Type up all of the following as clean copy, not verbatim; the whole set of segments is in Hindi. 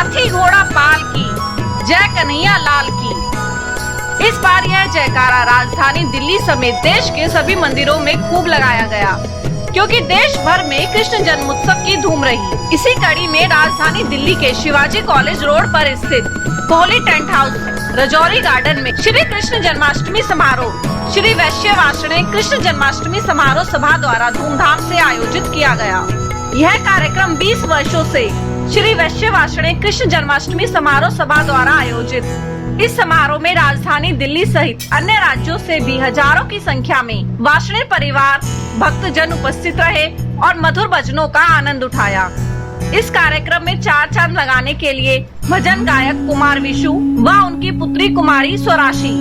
हाथी घोड़ा पाल की, जय कन्हैया लाल की। इस बार यह जयकारा राजधानी दिल्ली समेत देश के सभी मंदिरों में खूब लगाया गया, क्योंकि देश भर में कृष्ण जन्मोत्सव की धूम रही। इसी कड़ी में राजधानी दिल्ली के शिवाजी कॉलेज रोड पर स्थित Kohli tent house Rajouri garden में श्री कृष्ण जन्माष्टमी समारोह श्री वैश्य वार्षिक कृष्ण जन्माष्टमी समारोह सभा द्वारा धूमधाम से आयोजित किया गया। यह कार्यक्रम 20 वर्षों से श्री वैश्य वार्षिक कृष्ण जन्माष्टमी समारोह सभा द्वारा आयोजित। इस समारोह में राजधानी दिल्ली सहित अन्य राज्यों से भी हजारों की संख्या में वार्षिक परिवार भक्तजन उपस्थित रहे और मधुर भजनों का आनंद उठाया। इस कार्यक्रम में चार चांद लगाने के लिए भजन गायक कुमार विशु व उनकी पुत्री कुमारी स्वराशी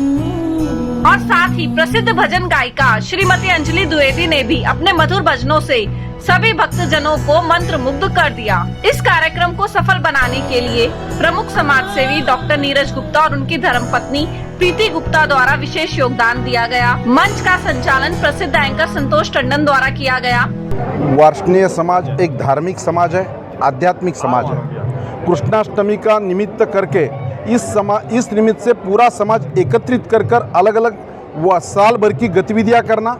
और साथ ही प्रसिद्ध भजन गायिका श्रीमती अंजलि द्विवेदी ने भी अपने मधुर भजनों से सभी भक्तजनों को मंत्र मुग्ध कर दिया। इस कार्यक्रम को सफल बनाने के लिए प्रमुख समाज सेवी डॉक्टर नीरज गुप्ता और उनकी धर्मपत्नी प्रीति गुप्ता द्वारा विशेष योगदान दिया गया। मंच का संचालन प्रसिद्ध एंकर संतोष टंडन द्वारा किया गया। वार्ष्णेय समाज एक धार्मिक समाज है, आध्यात्मिक समाज है। कृष्णाष्टमी का निमित्त करके इस निमित्त से पूरा समाज एकत्रित कर अलग अलग साल भर की गतिविधियां करना,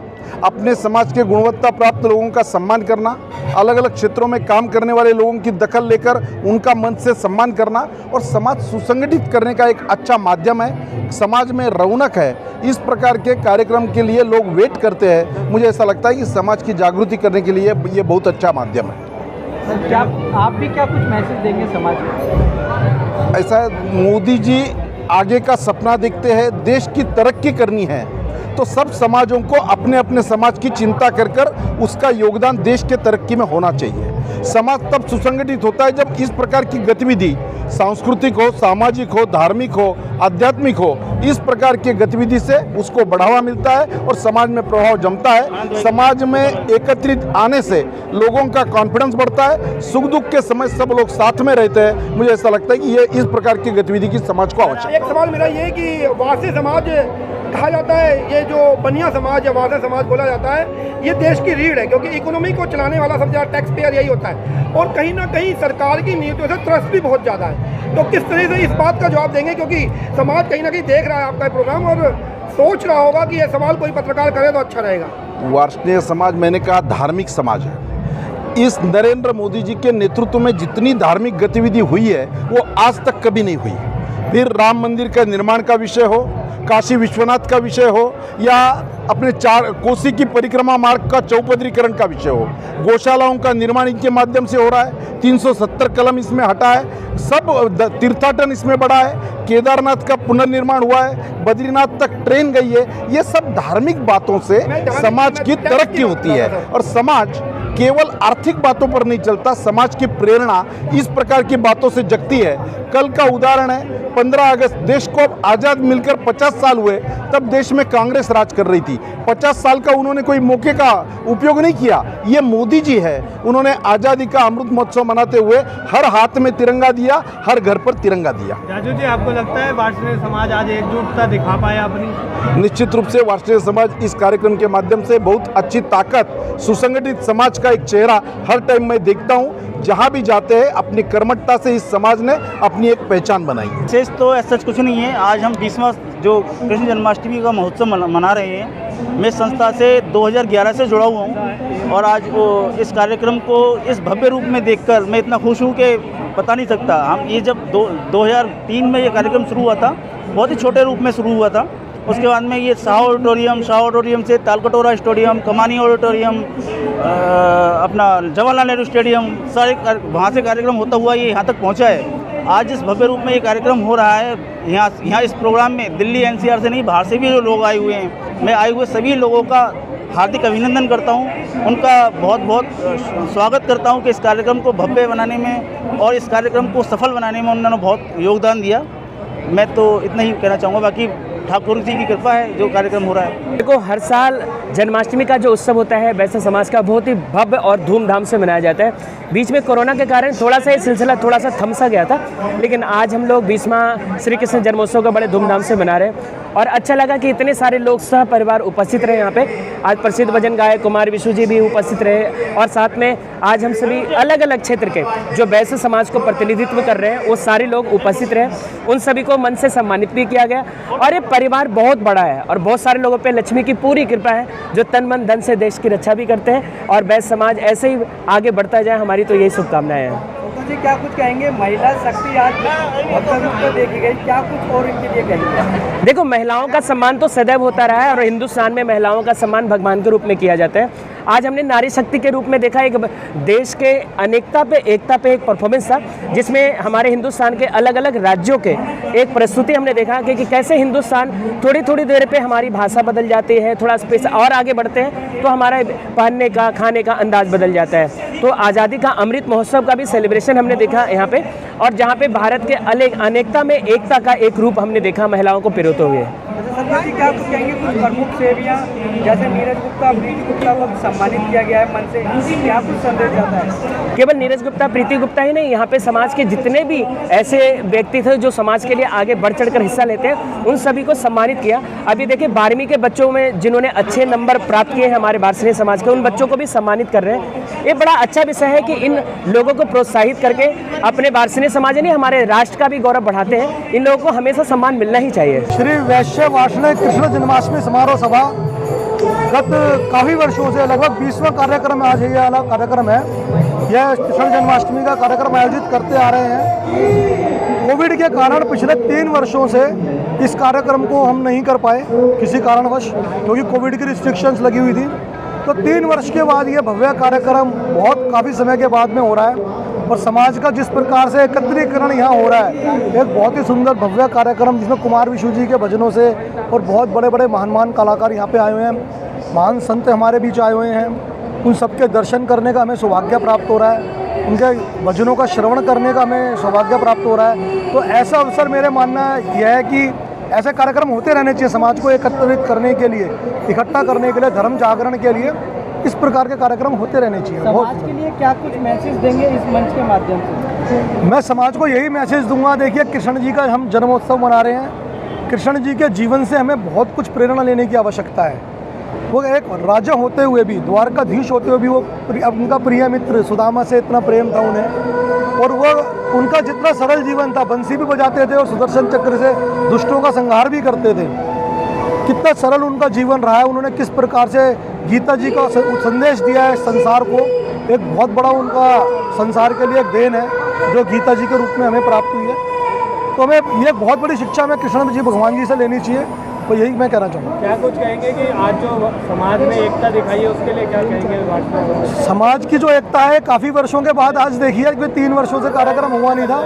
अपने समाज के गुणवत्ता प्राप्त लोगों का सम्मान करना, अलग अलग क्षेत्रों में काम करने वाले लोगों की दखल लेकर उनका मन से सम्मान करना और समाज सुसंगठित करने का एक अच्छा माध्यम है। समाज में रौनक है। इस प्रकार के कार्यक्रम के लिए लोग वेट करते हैं। मुझे ऐसा लगता है कि समाज की जागृति करने के लिए ये बहुत अच्छा माध्यम है। क्या आप भी क्या कुछ मैसेज देंगे समाज को? ऐसा है, मोदी जी आगे का सपना देखते हैं, देश की तरक्की करनी है तो सब समाजों को अपने अपने समाज की चिंता कर उसका योगदान देश के तरक्की में होना चाहिए। समाज तब सुसंगठित होता है जब इस प्रकार की गतिविधि सांस्कृतिक हो, सामाजिक हो, धार्मिक हो, आध्यात्मिक हो, इस प्रकार की गतिविधि से उसको बढ़ावा मिलता है और समाज में प्रभाव जमता है। समाज में एकत्रित आने से लोगों का कॉन्फिडेंस बढ़ता है। सुख दुख के समय सब लोग साथ में रहते हैं। मुझे ऐसा लगता है कि ये इस प्रकार की गतिविधि की समाज को आवश्यक है। एक सवाल मेरा ये कि वासी समाज कहा जाता है, ये जो बनिया समाज या वासी समाज बोला जाता है, ये देश की रीढ़ है, क्योंकि इकोनॉमी को चलाने वाला सबसे ज़्यादा टैक्स पेयर यही होता है और कहीं ना कहीं सरकार की नीतियों से त्रस्त भी बहुत ज़्यादा है। तो किस तरह से इस बात का जवाब देंगे, क्योंकि समाज कहीं ना कहीं देख रहा है आपका प्रोग्राम और सोच रहा होगा कि ये सवाल कोई पत्रकार करे तो अच्छा रहेगा। वार्ष्णेय समाज, मैंने कहा, धार्मिक समाज है। इस नरेंद्र मोदी जी के नेतृत्व में जितनी धार्मिक गतिविधि हुई है वो आज तक कभी नहीं हुई। फिर राम मंदिर का निर्माण का विषय हो, काशी विश्वनाथ का विषय हो या अपने कोसी की परिक्रमा मार्ग का चौपदरीकरण का विषय हो, गौशालाओं का निर्माण इनके माध्यम से हो रहा है। 370 कलम इसमें हटा है, सब तीर्थाटन इसमें बढ़ा है, केदारनाथ का पुनर्निर्माण हुआ है, बद्रीनाथ तक ट्रेन गई है। ये सब धार्मिक बातों से समाज की तरक्की होती है और समाज केवल आर्थिक बातों पर नहीं चलता, समाज की प्रेरणा इस प्रकार की बातों से जगती है। कल का उदाहरण है 15 अगस्त, देश को अब आज़ाद मिलकर 50 साल हुए, तब देश में कांग्रेस राज कर रही थी। 50 साल का उन्होंने कोई मौके का उपयोग नहीं किया। ये मोदी जी है, उन्होंने आज़ादी का अमृत महोत्सव मनाते हुए हर हाथ में तिरंगा दिया, हर घर पर तिरंगा दिया। राजू जी, आपको लगता है वार्षिक समाज आज एकजुटता दिखा पाया अपनी? निश्चित रूप से वार्षिक समाज इस कार्यक्रम के माध्यम से बहुत अच्छी ताकत, सुसंगठित समाज का एक चेहरा हर टाइम मैं देखता हूँ। जहाँ भी जाते हैं अपनी कर्मठता से इस समाज ने अपनी एक पहचान बनाई है। विशेष तो ऐसा कुछ नहीं है। आज हम 20वां जो कृष्ण जन्माष्टमी का महोत्सव मना रहे हैं। मैं संस्था से 2011 से जुड़ा हुआ हूँ और आज वो इस कार्यक्रम को इस भव्य रूप में देखकर मैं इतना खुश हूँ कि बता नहीं सकता। हम ये जब 2003 में ये कार्यक्रम शुरू हुआ था, बहुत ही छोटे रूप में शुरू हुआ था। उसके बाद में ये शाह ऑडिटोरियम से तालकटोरा स्टेडियम, कमानी ऑडिटोरियम, अपना जवाहरलाल नेहरू स्टेडियम, सारे वहाँ से कार्यक्रम होता हुआ ये यहाँ तक पहुँचा है। आज इस भव्य रूप में ये कार्यक्रम हो रहा है। यहाँ इस प्रोग्राम में दिल्ली NCR से नहीं, बाहर से भी जो लोग आए हुए हैं, मैं आए हुए सभी लोगों का हार्दिक अभिनंदन करता हूँ। उनका बहुत बहुत स्वागत करता हूँ कि इस कार्यक्रम को भव्य बनाने में और इस कार्यक्रम को सफल बनाने में उन्होंने बहुत योगदान दिया। मैं तो इतना ही कहना चाहूँगा, बाकी ठाकुर जी की कृपा है जो कार्यक्रम हो रहा है। देखो, हर साल जन्माष्टमी का जो उत्सव होता है वैसे समाज का बहुत ही भव्य और धूमधाम से मनाया जाता है। बीच में कोरोना के कारण थोड़ा सा ये सिलसिला थोड़ा सा थम सा गया था, लेकिन आज हम लोग 20वां श्री कृष्ण जन्मोत्सव का बड़े धूमधाम से मना रहे हैं और अच्छा लगा कि इतने सारे लोग सह परिवार उपस्थित रहे यहाँ पे। आज प्रसिद्ध भजन गायक कुमार विशु जी भी उपस्थित रहे और साथ में आज हम सभी अलग अलग क्षेत्र के जो वैश्य समाज को प्रतिनिधित्व कर रहे हैं वो सारे लोग उपस्थित रहे, उन सभी को मन से सम्मानित भी किया गया। और ये परिवार बहुत बड़ा है और बहुत सारे लोगों पे लक्ष्मी की पूरी कृपा है जो तन मन धन से देश की रक्षा भी करते हैं और वैश्य समाज ऐसे ही आगे बढ़ता जाए, हमारी तो यही शुभकामनाएं हैं। तो जी क्या कुछ कहेंगे, महिला शक्ति आज भव्य रूप में देखी गई, क्या कुछ और इनके लिए कहेंगे? देखो, महिलाओं का सम्मान तो सदैव होता रहा है और हिंदुस्तान में महिलाओं का सम्मान भगवान के रूप में किया जाता है। आज हमने नारी शक्ति के रूप में देखा एक देश के अनेकता पे एकता पे एक परफॉर्मेंस था जिसमें हमारे हिंदुस्तान के अलग अलग राज्यों के एक प्रस्तुति हमने देखा कि कैसे हिंदुस्तान थोड़ी थोड़ी देर पे हमारी भाषा बदल जाती है, थोड़ा स्पेस और आगे बढ़ते हैं तो हमारा पहनने का खाने का अंदाज बदल जाता है। तो आज़ादी का अमृत महोत्सव का भी सेलिब्रेशन हमने देखा यहाँ पे, और जहाँ पे भारत के अनेकता में एकता का एक रूप हमने देखा महिलाओं को पिरोते हुए। संध्या जी क्या कुछ कहेंगे, कुछ प्रमुख सेवियाँ जैसे नीरज गुप्ता, प्रीति गुप्ता को सम्मानित किया गया है मन से, क्या कुछ संदेश जाता है? केवल नीरज गुप्ता, प्रीति गुप्ता ही नहीं, यहाँ पे समाज के जितने भी ऐसे व्यक्ति थे जो समाज के लिए आगे बढ़ चढ़कर हिस्सा लेते हैं उन सभी को सम्मानित किया। अभी देखिए 12वीं के बच्चों में जिन्होंने अच्छे नंबर प्राप्त किए हैं हमारे वार्षिक समाज के, उन बच्चों को भी सम्मानित कर रहे हैं। ये बड़ा अच्छा विषय है कि इन लोगों को प्रोत्साहित करके अपने वार्षिक समाज यानी हमारे राष्ट्र का भी गौरव बढ़ाते हैं। इन लोगों को हमेशा सम्मान मिलना ही चाहिए। श्री वैश्य वार्षिक कृष्ण जन्माष्टमी समारोह सभा गत काफ़ी वर्षों से लगभग 20वां कार्यक्रम आज ये वाला कार्यक्रम है। यह कृष्ण जन्माष्टमी का कार्यक्रम आयोजित करते आ रहे हैं। कोविड के कारण पिछले 3 वर्षों से इस कार्यक्रम को हम नहीं कर पाए किसी कारणवश, क्योंकि कोविड की रिस्ट्रिक्शंस लगी हुई थी। तो 3 वर्ष के बाद ये भव्य कार्यक्रम बहुत काफ़ी समय के बाद में हो रहा है और समाज का जिस प्रकार से एकत्रीकरण यहाँ हो रहा है, एक बहुत ही सुंदर भव्य कार्यक्रम जिसमें कुमार विशु जी के भजनों से और बहुत बड़े बड़े महान कलाकार यहाँ पे आए हुए हैं, महान संत हमारे बीच आए हुए हैं। उन सबके दर्शन करने का हमें सौभाग्य प्राप्त हो रहा है, उनके भजनों का श्रवण करने का हमें सौभाग्य प्राप्त हो रहा है। तो ऐसा अवसर मेरे मानना यह है कि ऐसे कार्यक्रम होते रहने चाहिए, समाज को एकत्रित करने के लिए, इकट्ठा करने के लिए, धर्म जागरण के लिए इस प्रकार के कार्यक्रम होते रहने चाहिए। समाज के लिए क्या कुछ मैसेज देंगे इस मंच के माध्यम से? मैं समाज को यही मैसेज दूंगा, देखिए कृष्ण जी का हम जन्मोत्सव मना रहे हैं। कृष्ण जी के जीवन से हमें बहुत कुछ प्रेरणा लेने की आवश्यकता है। वो एक राजा होते हुए भी, द्वारकाधीश होते हुए भी वो उनका प्रिय मित्र सुदामा से इतना प्रेम था उन्हें, और वो उनका जितना सरल जीवन था, बंसी भी बजाते थे और सुदर्शन चक्र से दुष्टों का संहार भी करते थे। कितना सरल उनका जीवन रहा है, उन्होंने किस प्रकार से गीता जी का संदेश दिया है संसार को, एक बहुत बड़ा उनका संसार के लिए एक देन है जो गीता जी के रूप में हमें प्राप्त हुई है। तो हमें ये बहुत बड़ी शिक्षा हमें कृष्ण जी भगवान जी से लेनी चाहिए, तो यही मैं कहना चाहूँगा। क्या कुछ कहेंगे कि आज जो समाज में एकता दिखाई है उसके लिए क्या कहेंगे? समाज की जो एकता है काफ़ी वर्षों के बाद आज देखिए कि 3 वर्षों से कार्यक्रम हुआ नहीं था,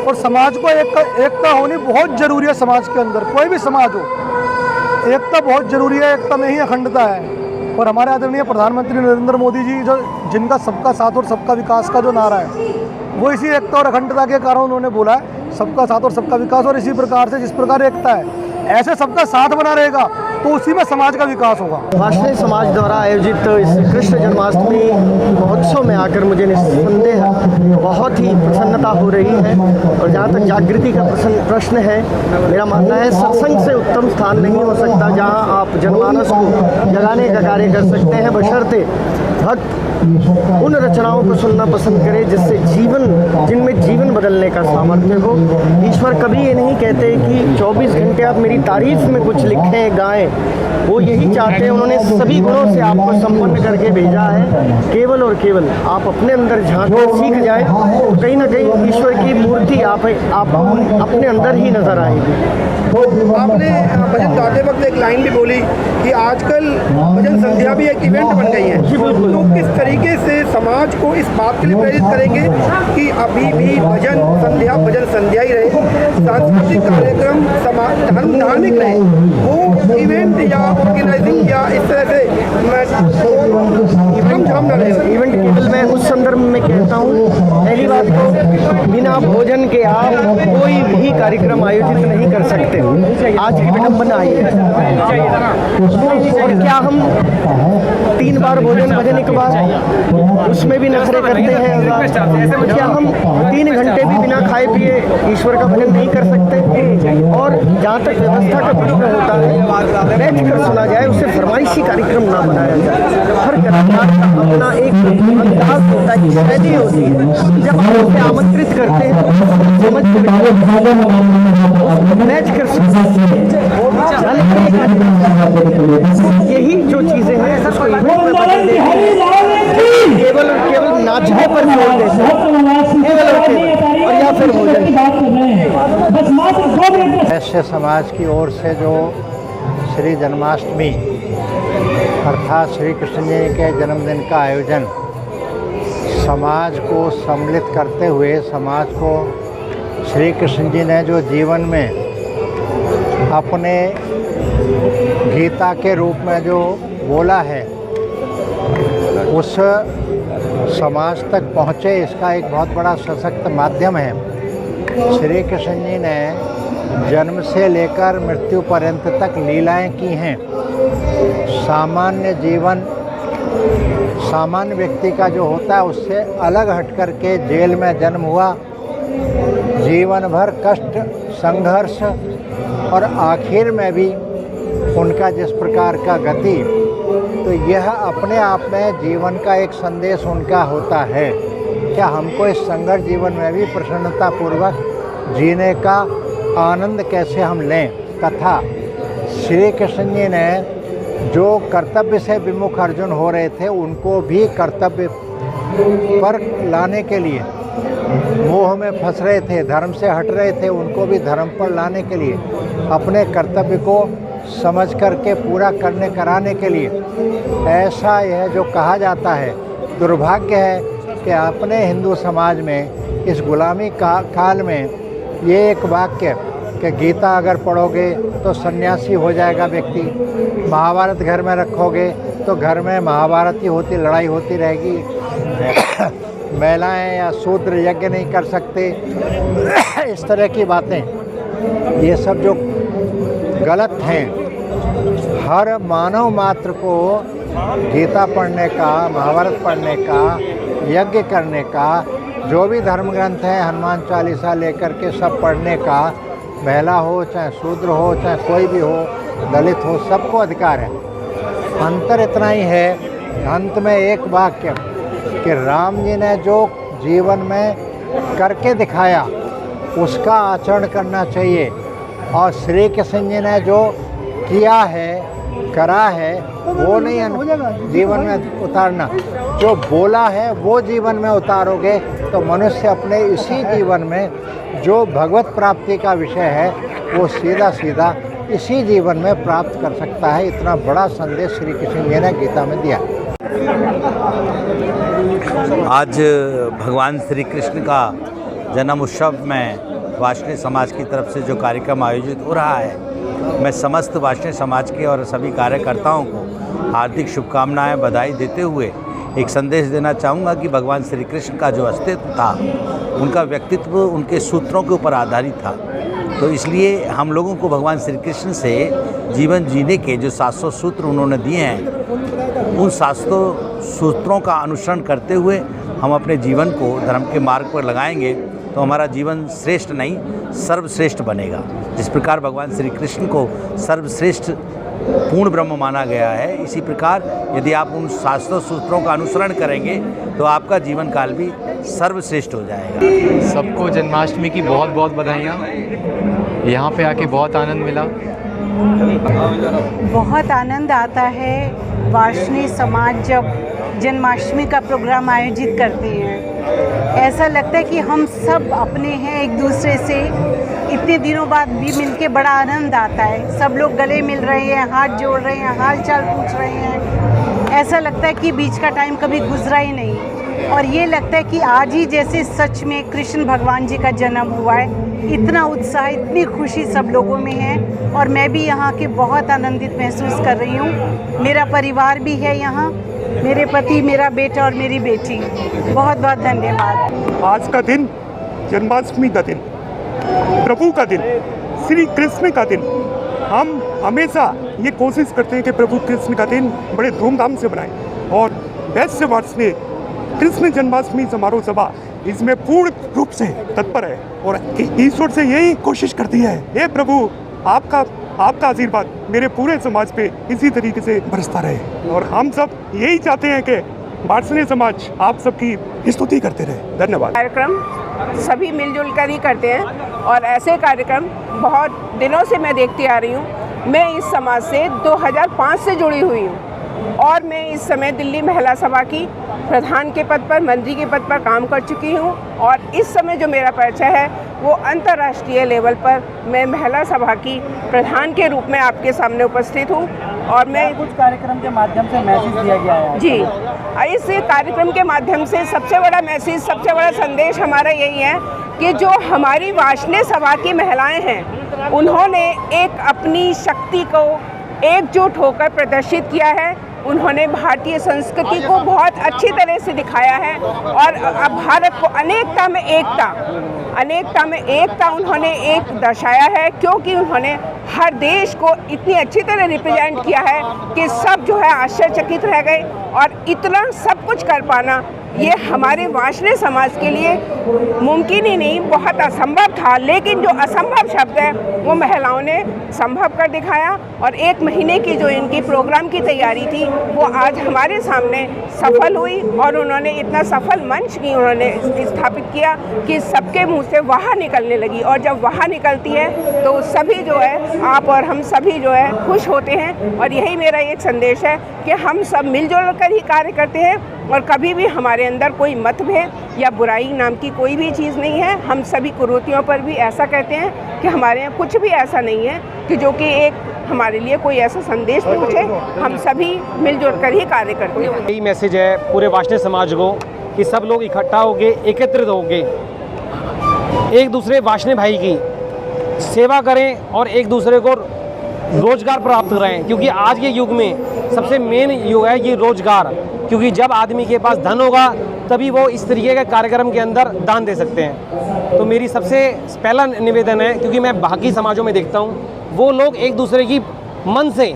और समाज को एकता होनी बहुत ज़रूरी है। समाज के अंदर कोई भी समाज हो, एकता बहुत ज़रूरी है, एकता में ही अखंडता है। और हमारे आदरणीय प्रधानमंत्री नरेंद्र मोदी जी जो जिनका सबका साथ और सबका विकास का जो नारा है, वो इसी एकता और अखंडता के कारण उन्होंने बोला है सबका साथ और सबका विकास। और इसी प्रकार से जिस प्रकार एकता है ऐसे सबका साथ बना रहेगा तो उसी में समाज का विकास होगा। वार्षिक समाज द्वारा आयोजित इस कृष्ण जन्माष्टमी महोत्सव में आकर मुझे निस्संदेह बहुत ही प्रसन्नता हो रही है। और जहाँ तक जागृति का प्रश्न है, मेरा मानना है सत्संग से उत्तम स्थान नहीं हो सकता जहाँ आप जनमानस को जगाने का कार्य कर सकते हैं, बशर्ते भक्त उन रचनाओं को सुनना पसंद करें जिनमें जीवन बदलने का सामर्थ्य हो। ईश्वर कभी ये नहीं कहते कि 24 घंटे आप मेरी तारीफ में कुछ लिखें गाएं, वो यही चाहते हैं। उन्होंने सभी गुणों से आपको संपन्न करके भेजा है, केवल और केवल आप अपने अंदर झांकना सीख जाए, कहीं ना कहीं ईश्वर की मूर्ति आप अपने अंदर ही नजर आएगी। आपने भजन गाते वक्त एक लाइन भी बोली कि आजकल भजन संध्या भी एक इवेंट बन गई है, तो किस तरीके से समाज को इस बात के लिए प्रेरित करेंगे कि अभी भी भजन संध्या ही रहे, सांस्कृतिक कार्यक्रम धार्मिक रहे, वो इवेंट या ऑर्गेनाइजिंग या इस तरह से हम न रहे। इवेंट केवल मैं उस संदर्भ में कहता हूँ, पहली बात तो बिना भोजन के आप कोई भी कार्यक्रम आयोजित नहीं कर सकते। आज की विडंबना आई है। और क्या हम 3 बार भोजन भजन के बाद उसमें भी नखरे करते हैं। क्या हम 3 घंटे भी बिना खाए पिए ईश्वर का भजन नहीं कर सकते? और जहाँ तक व्यवस्था का प्रश्न होता है, बैठ कर सुना जाए, उससे फरमाइशी कार्यक्रम ना बनाया जाए। हर कलाकार का अपना एक अंदाज होता है, शैली होती है। जब आप उसे आमंत्रित करते हैं तो समझ बैठ कर यही जो चीज़ें हैं उसको केवल और केवल नाचने पर जोर देते हैं, केवल और केवल, और या फिर भोजन। वैश्य समाज की ओर से जो श्री जन्माष्टमी अर्थात श्री कृष्ण जी के जन्मदिन का आयोजन समाज को सम्मिलित करते हुए, समाज को श्री कृष्ण जी ने जो जीवन में अपने गीता के रूप में जो बोला है उस समाज तक पहुँचे, इसका एक बहुत बड़ा सशक्त माध्यम है। श्री कृष्ण जी ने जन्म से लेकर मृत्यु पर्यंत तक लीलाएं की हैं। सामान्य जीवन, सामान्य व्यक्ति का जो होता है उससे अलग हट कर के जेल में जन्म हुआ, जीवन भर कष्ट, संघर्ष और आखिर में भी उनका जिस प्रकार का गति, तो यह अपने आप में जीवन का एक संदेश उनका होता है। क्या हमको इस संघर्ष जीवन में भी प्रसन्नतापूर्वक जीने का आनंद कैसे हम लें, तथा श्री कृष्ण जी ने जो कर्तव्य से विमुख अर्जुन हो रहे थे उनको भी कर्तव्य पर लाने के लिए, मोह में फंस रहे थे, धर्म से हट रहे थे, उनको भी धर्म पर लाने के लिए, अपने कर्तव्य को समझ करके पूरा करने कराने के लिए, ऐसा यह जो कहा जाता है, दुर्भाग्य है कि अपने हिंदू समाज में इस गुलामी काल में ये एक वाक्य कि गीता अगर पढ़ोगे तो सन्यासी हो जाएगा व्यक्ति, महाभारत घर में रखोगे तो घर में महाभारत ही होती, लड़ाई होती रहेगी, महिलाएं या शूद्र यज्ञ नहीं कर सकते, इस तरह की बातें, ये सब जो गलत हैं। हर मानव मात्र को गीता पढ़ने का, महाभारत पढ़ने का, यज्ञ करने का, जो भी धर्म ग्रंथ हैं, हनुमान चालीसा लेकर के सब पढ़ने का, महिला हो चाहे शूद्र हो चाहे कोई भी हो, दलित हो, सबको अधिकार है। अंतर इतना ही है, अंत में एक वाक्य कि राम जी ने जो जीवन में करके दिखाया उसका आचरण करना चाहिए, और श्री कृष्ण जी ने जो किया है, करा है, वो नहीं जीवन में उतारना, जो बोला है वो जीवन में उतारोगे तो मनुष्य अपने इसी जीवन में जो भगवत प्राप्ति का विषय है वो सीधा सीधा इसी जीवन में प्राप्त कर सकता है। इतना बड़ा संदेश श्री कृष्ण जी ने गीता में दिया। आज भगवान श्री कृष्ण का जन्म उत्सव में वार्ष्णेय समाज की तरफ से जो कार्यक्रम आयोजित हो रहा है, मैं समस्त वार्ष्णेय समाज के और सभी कार्यकर्ताओं को हार्दिक शुभकामनाएं, बधाई देते हुए एक संदेश देना चाहूँगा कि भगवान श्री कृष्ण का जो अस्तित्व था, उनका व्यक्तित्व उनके सूत्रों के ऊपर आधारित था। तो इसलिए हम लोगों को भगवान श्री कृष्ण से जीवन जीने के जो 700 सूत्र उन्होंने दिए हैं, उन 700 सूत्रों का अनुसरण करते हुए हम अपने जीवन को धर्म के मार्ग पर लगाएंगे तो हमारा जीवन श्रेष्ठ नहीं सर्वश्रेष्ठ बनेगा। जिस प्रकार भगवान श्री कृष्ण को सर्वश्रेष्ठ पूर्ण ब्रह्म माना गया है, इसी प्रकार यदि आप उन 700 सूत्रों का अनुसरण करेंगे तो आपका जीवन काल भी सर्वश्रेष्ठ हो जाएगा। सबको जन्माष्टमी की बहुत बहुत बधाइयाँ। यहाँ पे आके बहुत आनंद मिला। बहुत आनंद आता है वार्ष्णेय समाज जब जन्माष्टमी का प्रोग्राम आयोजित करते हैं। ऐसा लगता है कि हम सब अपने हैं एक दूसरे से, इतने दिनों बाद भी मिलके बड़ा आनंद आता है। सब लोग गले मिल रहे हैं, हाथ जोड़ रहे हैं, हाल चाल पूछ रहे हैं। ऐसा लगता है कि बीच का टाइम कभी गुजरा ही नहीं, और ये लगता है कि आज ही जैसे सच में कृष्ण भगवान जी का जन्म हुआ है। इतना उत्साह, इतनी खुशी सब लोगों में है, और मैं भी यहाँ के बहुत आनंदित महसूस कर रही हूँ। मेरा परिवार भी है यहाँ, मेरे पति, मेरा बेटा और मेरी बेटी। बहुत बहुत धन्यवाद। आज का दिन जन्माष्टमी का दिन, प्रभु का दिन, श्री कृष्ण का दिन। हम हमेशा ये कोशिश करते हैं कि प्रभु कृष्ण का दिन बड़े धूमधाम से मनाएं, और वैश्य वार्षिणी कृष्ण जन्माष्टमी समारोह सभा इसमें पूर्ण रूप से तत्पर है और ईश्वर से यही कोशिश करती है, हे प्रभु आपका आशीर्वाद मेरे पूरे समाज पे इसी तरीके से बरसता रहे और हम सब यही चाहते हैं कि वार्षिणी समाज आप सबकी स्तुति करते रहे। धन्यवाद। कार्यक्रम सभी मिलजुल कर ही करते हैं और ऐसे कार्यक्रम बहुत दिनों से मैं देखती आ रही हूँ। मैं इस समाज से 2005 से जुड़ी हुई हूँ और मैं इस समय दिल्ली महिला सभा की प्रधान के पद पर, मंत्री के पद पर काम कर चुकी हूँ और इस समय जो मेरा परिचय है वो अंतर्राष्ट्रीय लेवल पर मैं महिला सभा की प्रधान के रूप में आपके सामने उपस्थित हूँ। और मैं कुछ कार्यक्रम के माध्यम से मैसेज दिया गया है जी, इस कार्यक्रम के माध्यम से सबसे बड़ा मैसेज, सबसे बड़ा संदेश हमारा यही है कि जो हमारी वार्षिणी सभा की महिलाएं हैं उन्होंने एक अपनी शक्ति को एकजुट होकर प्रदर्शित किया है। उन्होंने भारतीय संस्कृति को बहुत अच्छी तरह से दिखाया है और अब भारत को अनेकता में एकता उन्होंने एक दर्शाया है, क्योंकि उन्होंने हर देश को इतनी अच्छी तरह रिप्रेजेंट किया है कि सब जो है आश्चर्यचकित रह गए। और इतना सब कुछ कर पाना ये हमारे वार्षिणी समाज के लिए मुमकिन ही नहीं, बहुत असंभव था, लेकिन जो असंभव शब्द है वो महिलाओं ने संभव कर दिखाया। और 1 महीने की जो इनकी प्रोग्राम की तैयारी थी वो आज हमारे सामने सफल हुई और उन्होंने इतना सफल मंच की उन्होंने स्थापित किया कि सबके मुंह से वाह निकलने लगी। और जब वाह निकलती है तो सभी जो है, आप और हम सभी जो है खुश होते हैं। और यही मेरा एक संदेश है कि हम सब मिलजुल कर ही कार्य करते हैं और कभी भी हमारे अंदर कोई मतभेद या बुराई नाम की कोई भी चीज़ नहीं है। हम सभी कुरीतियों पर भी ऐसा कहते हैं कि हमारे यहाँ कुछ भी ऐसा नहीं है कि जो कि एक हमारे लिए कोई ऐसा संदेश पहुँचे। हम सभी मिलजुल कर ही कार्य करते हैं। यही मैसेज है पूरे वार्षिणी समाज को कि सब लोग इकट्ठा होके, एकत्रित होके एक दूसरे वार्षिणी भाई की सेवा करें और एक दूसरे को रोजगार प्राप्त कराएं, क्योंकि आज के युग में सबसे मेन युग है ये रोजगार। क्योंकि जब आदमी के पास धन होगा तभी वो इस तरीके के कार्यक्रम के अंदर दान दे सकते हैं। तो मेरी सबसे पहला निवेदन है, क्योंकि मैं बाकी समाजों में देखता हूँ वो लोग एक दूसरे की मन से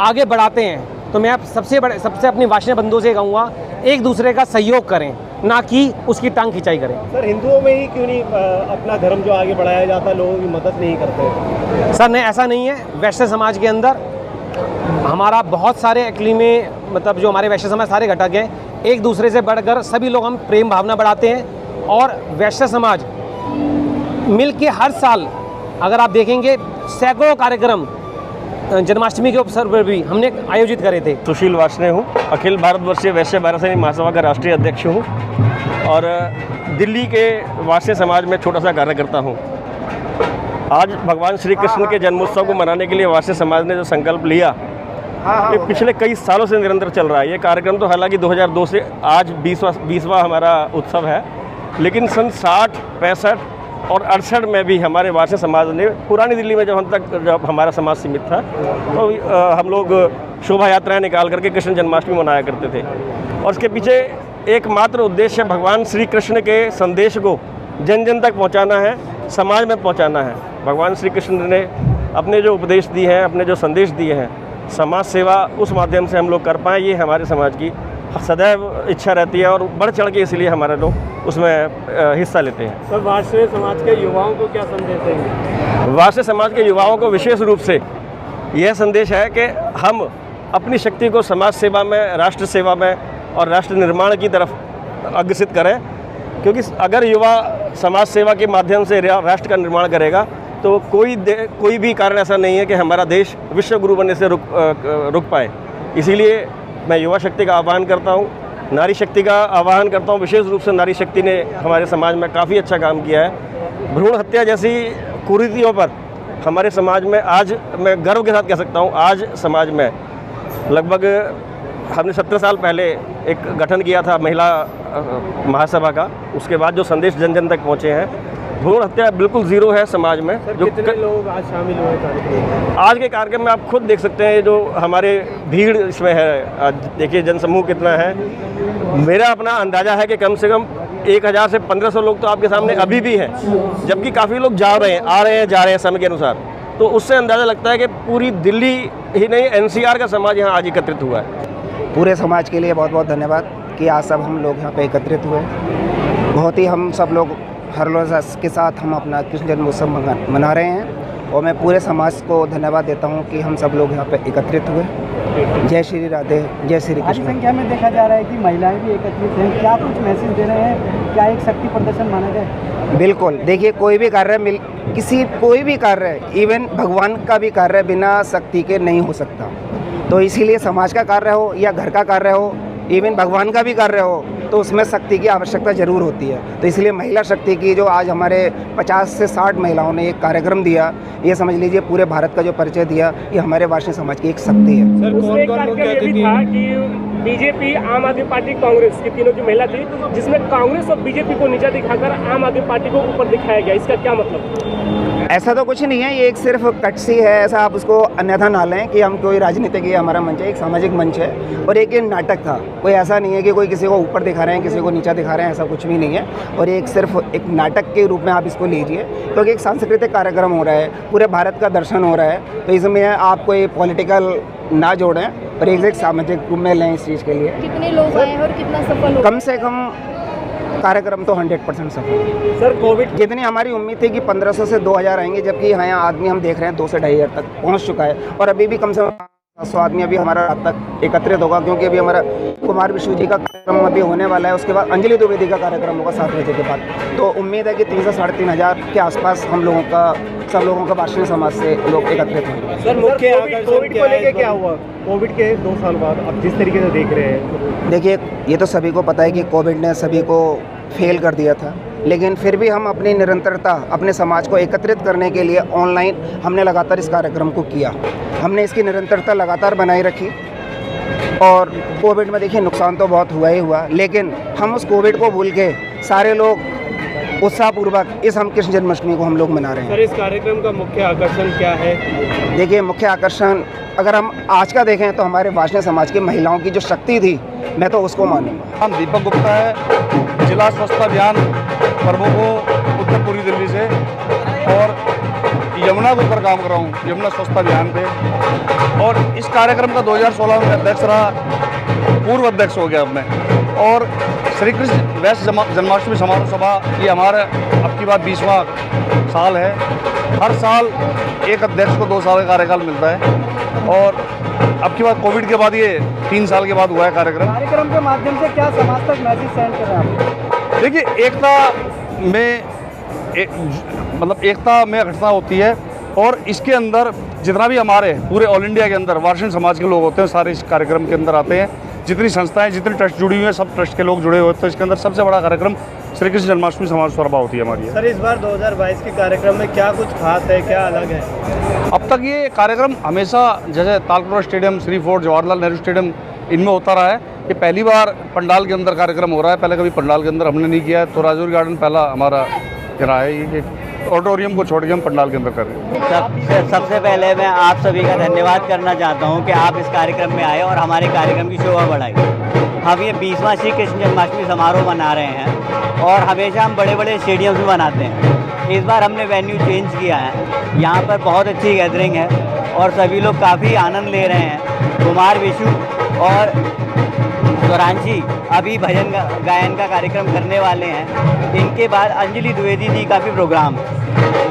आगे बढ़ाते हैं, तो मैं सबसे अपनी वार्षिणी बंधुओं से कहूँगा एक दूसरे का सहयोग करें, ना कि उसकी टांग खिंचाई करें। सर, हिंदुओं में ही क्यों नहीं अपना धर्म जो आगे बढ़ाया जाता, लोगों की मदद नहीं करते? सर नहीं, ऐसा नहीं है। वैश्य समाज के अंदर हमारा बहुत सारे एक्चुअली में मतलब जो हमारे वैश्य समाज सारे घटक हैं, एक दूसरे से बढ़कर सभी लोग हम प्रेम भावना बढ़ाते हैं। और वैश्य समाज मिल के हर साल अगर आप देखेंगे सैकड़ों कार्यक्रम जन्माष्टमी के अवसर पर भी हमने आयोजित करे थे। सुशील वार्ष्णेय हूँ, अखिल भारतवर्षीय वैश्य वार्षिणी महासभा का राष्ट्रीय अध्यक्ष हूँ और दिल्ली के वार्षिणी समाज में छोटा सा कार्य करता हूँ। आज भगवान श्री कृष्ण के जन्मोत्सव को मनाने के लिए वार्षिणी समाज ने जो संकल्प लिया ये पिछले कई सालों से निरंतर चल रहा है। ये कार्यक्रम तो हालांकि 2002 से आज 20वां हमारा उत्सव है, लेकिन सन 60, 65 और 68 में भी हमारे वार्षिणी समाज ने पुरानी दिल्ली में जब हमारा समाज सीमित था तो हम लोग शोभा यात्राएँ निकाल करके कृष्ण जन्माष्टमी मनाया करते थे। और उसके पीछे एकमात्र उद्देश्य भगवान श्री कृष्ण के संदेश को जन जन तक पहुँचाना है, समाज में पहुँचाना है। भगवान श्री कृष्ण ने अपने जो उपदेश दिए हैं, अपने जो संदेश दिए हैं, समाज सेवा उस माध्यम से हम लोग कर पाएँ, ये हमारे समाज की सदैव इच्छा रहती है और बढ़ चढ़ के इसलिए हमारे लोग उसमें हिस्सा लेते हैं। सर, वार्षिणी समाज के युवाओं को क्या संदेश देंगे? वार्षिणी समाज के युवाओं को विशेष रूप से यह संदेश है कि हम अपनी शक्ति को समाज सेवा में, राष्ट्र सेवा में और राष्ट्र निर्माण की तरफ अग्रसित करें, क्योंकि अगर युवा समाज सेवा के माध्यम से राष्ट्र का निर्माण करेगा तो कोई भी कारण ऐसा नहीं है कि हमारा देश विश्व गुरु बनने से रुक पाए। इसीलिए मैं युवा शक्ति का आह्वान करता हूँ, नारी शक्ति का आह्वान करता हूँ। विशेष रूप से नारी शक्ति ने हमारे समाज में काफ़ी अच्छा काम किया है। भ्रूण हत्या जैसी कुरीतियों पर हमारे समाज में आज मैं गर्व के साथ कह सकता हूँ, आज समाज में लगभग हमने 17 साल पहले एक गठन किया था महिला महासभा का। उसके बाद जो संदेश जन जन तक पहुँचे हैं, भ्रूण हत्या बिल्कुल ज़ीरो है समाज में। जो कितने लोग आज शामिल हुए कार्यक्रम? आज के कार्यक्रम में आप खुद देख सकते हैं जो हमारे भीड़ इसमें है। आज देखिए जनसमूह कितना है। मेरा अपना अंदाज़ा है कि कम से कम 1000 से 1500 लोग तो आपके सामने अभी भी हैं, जबकि काफ़ी लोग आ रहे हैं जा रहे हैं समय के अनुसार। तो उससे अंदाज़ा लगता है कि पूरी दिल्ली ही नहीं, NCR का समाज यहाँ आज एकत्रित हुआ है। पूरे समाज के लिए बहुत बहुत धन्यवाद कि आज सब हम लोग यहाँ पे एकत्रित हुए। बहुत ही हम सब लोग हर्षोल्लास के साथ हम अपना कृष्ण जन्मोत्सव मना रहे हैं और मैं पूरे समाज को धन्यवाद देता हूँ कि हम सब लोग यहाँ पे एकत्रित हुए। जय श्री राधे, जय श्री भारी कृष्ण। संख्या में देखा जा रहा है कि महिलाएं भी एकत्रित हैं, क्या कुछ मैसेज दे रहे हैं, क्या एक शक्ति प्रदर्शन माना जाए? बिल्कुल, देखिए कोई भी कार्य कोई भी कार्य, इवन भगवान का भी कार्य बिना शक्ति के नहीं हो सकता। तो इसीलिए समाज का कार्य हो या घर का कार्य हो, इवन भगवान का भी कार्य हो, तो उसमें शक्ति की आवश्यकता ज़रूर होती है। तो इसलिए महिला शक्ति की जो आज हमारे 50 से 60 महिलाओं ने एक कार्यक्रम दिया, ये समझ लीजिए पूरे भारत का जो परिचय दिया, ये हमारे वार्षिक समाज की एक शक्ति है। सर, कौन-कौन मुख्य अतिथि था कि बीजेपी, आम आदमी पार्टी, कांग्रेस की तीनों की महिला थी, जिसमें कांग्रेस और बीजेपी को नीचा दिखाकर आम आदमी पार्टी को ऊपर दिखाया गया, इसका क्या मतलब? ऐसा तो कुछ नहीं है, ये एक सिर्फ कटसी है, ऐसा आप उसको अन्यथा ना लें कि हम कोई राजनीतिक ये हमारा मंच है, एक सामाजिक मंच है और एक ये नाटक था। कोई ऐसा नहीं है कि कोई किसी को ऊपर दिखा रहे हैं, किसी को नीचा दिखा रहे हैं, ऐसा कुछ भी नहीं है। और एक सिर्फ एक नाटक के रूप में आप इसको लीजिए, क्योंकि एक सांस्कृतिक कार्यक्रम हो रहा है, पूरे भारत का दर्शन हो रहा है, तो इसमें आप कोई पॉलिटिकल ना जोड़ें और एक सामाजिक रूप में लें इस चीज़ के लिए। कितने लोग आए हैं और कितना सफल हो? कम से कम कार्यक्रम तो 100% सफल। सर, कोविड जितनी हमारी उम्मीद थी कि 1500 से 2000 आएंगे, जबकि यहाँ आदमी हम देख रहे हैं 2 से 2500 तक पहुँच चुका है और अभी भी कम से कम 100 आदमी अभी हमारा रात तक एकत्रित होगा, क्योंकि अभी हमारा कुमार विष्णु जी का कार्यक्रम अभी होने वाला है, उसके बाद अंजलि द्विवेदी का कार्यक्रम होगा 7 बजे के बाद। तो उम्मीद है कि 3 से 3500 के आसपास हम लोगों का, सब लोगों का वार्षिक समाज से लोग एकत्रित होंगे। सर, मुख्य कोविड को लेकर क्या हुआ? कोविड के 2 साल बाद अब जिस तरीके से देख रहे हैं, देखिए ये तो सभी को पता है कि कोविड ने सभी को फेल कर दिया था, लेकिन फिर भी हम अपनी निरंतरता, अपने समाज को एकत्रित करने के लिए ऑनलाइन हमने लगातार इस कार्यक्रम को किया। हमने इसकी निरंतरता लगातार बनाए रखी और कोविड में देखिए नुकसान तो बहुत हुआ ही हुआ, लेकिन हम उस कोविड को भूल के सारे लोग उत्साहपूर्वक इस हम कृष्ण जन्माष्टमी को हम लोग मना रहे हैं। सर, इस कार्यक्रम का मुख्य आकर्षण क्या है? देखिए मुख्य आकर्षण अगर हम आज का देखें तो हमारे वार्षिक समाज की महिलाओं की जो शक्ति थी, मैं तो उसको मानूंगा। हम दीपक गुप्ता है, जिला स्वच्छता अभियान प्रमुख हो उत्तर पूर्वी दिल्ली से और यमुना के ऊपर काम कर रहा हूँ, यमुना स्वच्छता अभियान पे। और इस कार्यक्रम का 2016 में अध्यक्ष रहा, पूर्व अध्यक्ष हो गया अब मैं। और श्री कृष्ण वैश्य जन्माष्टमी समारोह सभा ये हमारा अब की बात 20वां साल है। हर साल एक अध्यक्ष को 2 साल का कार्यकाल मिलता है और अब की बात कोविड के बाद ये 3 साल के बाद हुआ है कार्यक्रम के माध्यम से क्या समाज तक मैसेज सेंड कर रहे हैं? देखिए एकता में अखंडता होती है और इसके अंदर जितना भी हमारे पूरे ऑल इंडिया के अंदर वार्षिक समाज के लोग होते हैं, सारे इस कार्यक्रम के अंदर आते हैं। जितनी संस्थाएं, जितनी ट्रस्ट जुड़ी हुई हैं, सब ट्रस्ट के लोग जुड़े हुए हैं। तो इसके अंदर सबसे बड़ा कार्यक्रम श्री कृष्ण जन्माष्टमी समारोह सभा होती है हमारी। सर, इस बार 2022 के कार्यक्रम में क्या कुछ खास है, क्या अलग है? अब तक ये कार्यक्रम हमेशा जैसे Talkatora stadium, Shri fort, Jawaharlal Nehru stadium, इनमें होता रहा है। ये पहली बार पंडाल के अंदर कार्यक्रम हो रहा है, पहले कभी पंडाल के अंदर हमने नहीं किया है। तो राजौरी गार्डन पहला हमारा रहा है, ये ऑडिटोरियम को छोड़ के हम पंडाल के अंदर कर रहे हैं। सबसे पहले मैं आप सभी का धन्यवाद करना चाहता हूं कि आप इस कार्यक्रम में आए और हमारे कार्यक्रम की शोभा बढ़ाई। हम ये 20वां श्री कृष्ण जन्माष्टमी समारोह मना रहे हैं और हमेशा हम बड़े बड़े स्टेडियम में मनाते हैं। इस बार हमने वेन्यू चेंज किया है, यहाँ पर बहुत अच्छी गैदरिंग है और सभी लोग काफ़ी आनंद ले रहे हैं। कुमार विशु और स्वरांशी अभी भजन गायन का कार्यक्रम करने वाले हैं। इनके बाद अंजलि द्विवेदी जी का भी प्रोग्राम,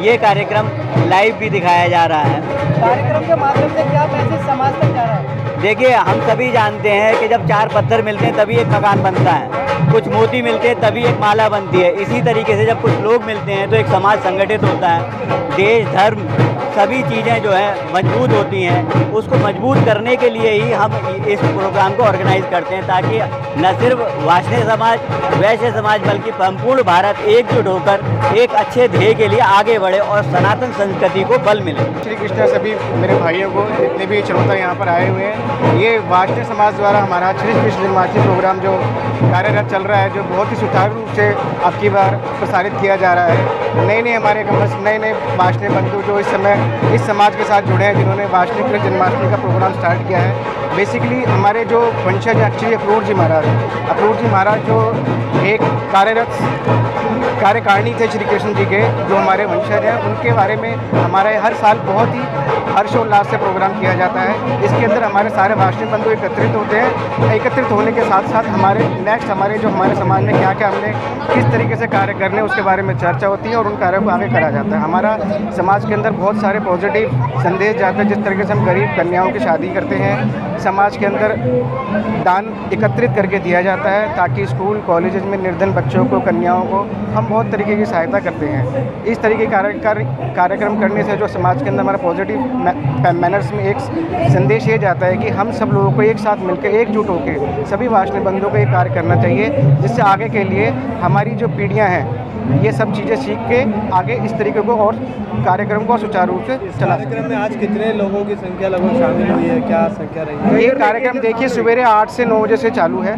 ये कार्यक्रम लाइव भी दिखाया जा रहा है। कार्यक्रम के माध्यम से क्या मैसेज समाज तक जा रहा है? देखिए हम सभी जानते हैं कि जब 4 पत्थर मिलते हैं तभी एक मकान बनता है, कुछ मोती मिलते हैं तभी एक माला बनती है। इसी तरीके से जब कुछ लोग मिलते हैं तो एक समाज संगठित होता है। देश, धर्म, सभी चीज़ें जो है मजबूत होती हैं। उसको मजबूत करने के लिए ही हम इस प्रोग्राम को ऑर्गेनाइज करते हैं, ताकि न सिर्फ वार्षिक समाज, वैश्य समाज, बल्कि संपूर्ण भारत एकजुट होकर एक अच्छे ध्येय के लिए आगे बढ़े और सनातन संस्कृति को बल मिले। श्री कृष्ण सभी मेरे भाइयों को, जितने भी श्रोता यहाँ पर आए हुए हैं, ये वार्षिक समाज द्वारा हमारा श्री कृष्ण जन्माष्टमी प्रोग्राम जो कार्यरत चल रहा है, जो बहुत ही सुचारू रूप से अब की बार प्रसारित किया जा रहा है। नए हमारे नए वार्षिक बंधु जो इस समय इस समाज के साथ जुड़े हैं, जिन्होंने वार्षिक कृष्ण जन्माष्टमी का प्रोग्राम स्टार्ट किया है, बेसिकली हमारे जो वंशज एक्चुअली अक्रूर जी महाराज जो एक कार्यकारिणी थे श्री कृष्ण जी के, जो हमारे वंशज हैं, उनके बारे में हमारे हर साल बहुत ही हर्षोल्लास से प्रोग्राम किया जाता है। इसके अंदर हमारे सारे भाषणी बंधु एकत्रित होते हैं। एकत्रित होने के साथ साथ हमारे समाज में क्या क्या हमने किस तरीके से कार्य करने उसके बारे में चर्चा होती है और उन कार्यों को आगे करा जाता है। हमारा समाज के अंदर बहुत सारे पॉजिटिव संदेश जाते हैं, जिस तरीके से हम गरीब कन्याओं की शादी करते हैं, समाज के अंदर दान एकत्रित करके दिया जाता है ताकि स्कूल कॉलेजेस में निर्धन बच्चों को, कन्याओं को हम बहुत तरीके की सहायता करते हैं। इस तरीके के कार्यक्रम करने से जो समाज के अंदर हमारा पॉजिटिव मैनर्स में एक संदेश ये जाता है कि हम सब लोगों को एक साथ मिलकर एकजुट होकर सभी भाषणी बंधुओं को ये कार्य करना चाहिए, जिससे आगे के लिए हमारी जो पीढ़ियाँ हैं ये सब चीज़ें सीख के आगे इस तरीके को और कार्यक्रम को सुचारू रूप से चला। कार्यक्रम में आज कितने लोगों की संख्या लगभग शामिल हुई है, क्या संख्या रही है? ये कार्यक्रम देखिए सवेरे 8 से 9 बजे से चालू है।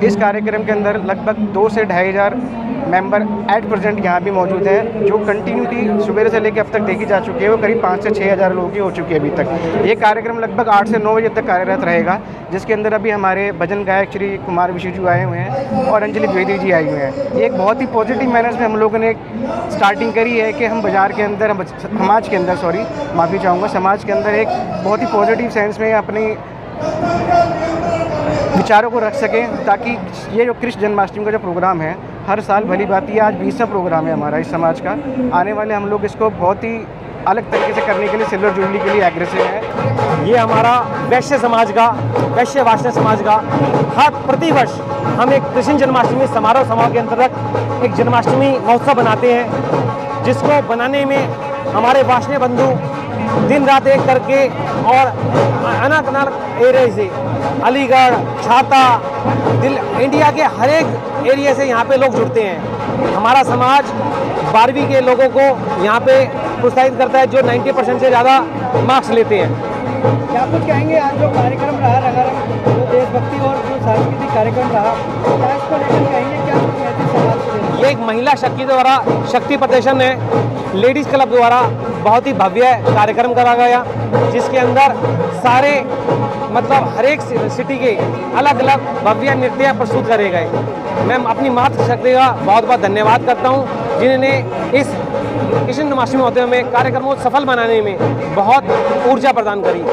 इस कार्यक्रम के अंदर लगभग 2 से 2,500 मेंबर एट प्रेजेंट यहाँ भी मौजूद है, जो कंटिन्यूटी सुबह से लेकर अब तक देखी जा चुकी है। वो करीब 5 से 6,000 लोगों की हो चुकी है अभी तक। ये कार्यक्रम लगभग 8 से 9 बजे तक कार्यरत रहेगा, जिसके अंदर अभी हमारे भजन गायक श्री कुमार विशु आए हुए हैं और अंजलि द्विवेदी जी आई हुए हैं। ये एक बहुत ही पॉजिटिव मैनर्स में हम लोगों ने स्टार्टिंग करी है कि हम बाज़ार के अंदर, समाज के अंदर, समाज के अंदर एक बहुत ही पॉजिटिव सेंस में अपनी विचारों को रख सकें, ताकि ये जो कृष्ण जन्माष्टमी का जो प्रोग्राम है हर साल भली बात, ये आज 20वां प्रोग्राम है हमारा इस समाज का। आने वाले हम लोग इसको बहुत ही अलग तरीके से करने के लिए सिल्वर जुबली के लिए एग्रेसिव है। ये हमारा वैश्य वासना समाज का हर प्रतिवर्ष हम एक कृष्ण जन्माष्टमी समारोह के अंतर्गत एक जन्माष्टमी महोत्सव बनाते हैं, जिसको बनाने में हमारे वासनीय बंधु दिन रात एक करके और अलग अलग एरिया से, अलीगढ़, छाता, इंडिया के हर एक एरिया से यहाँ पे लोग जुड़ते हैं। हमारा समाज 12वीं के लोगों को यहाँ पे प्रोत्साहित करता है, जो 90% से ज़्यादा मार्क्स लेते हैं। क्या कुछ कहेंगे आज जो कार्यक्रम रहा रंगारंग, जो देशभक्ति और जो सांस्कृतिक कार्यक्रम रहा, क्या इसको लेकर कहेंगे, क्या कुछ मैसेज समाज को? ये एक महिला शक्ति द्वारा, शक्ति प्रदर्शन है, लेडीज़ क्लब द्वारा बहुत ही भव्य कार्यक्रम करा गया, जिसके अंदर सारे हर एक सिटी के अलग अलग भव्य नृत्य प्रस्तुत करे गए। मैं अपनी मातृशक्ति का बहुत बहुत धन्यवाद करता हूँ, जिन्होंने इस कृष्ण जन्माष्टमी महोत्सव में कार्यक्रमों को सफल बनाने में बहुत ऊर्जा प्रदान करी।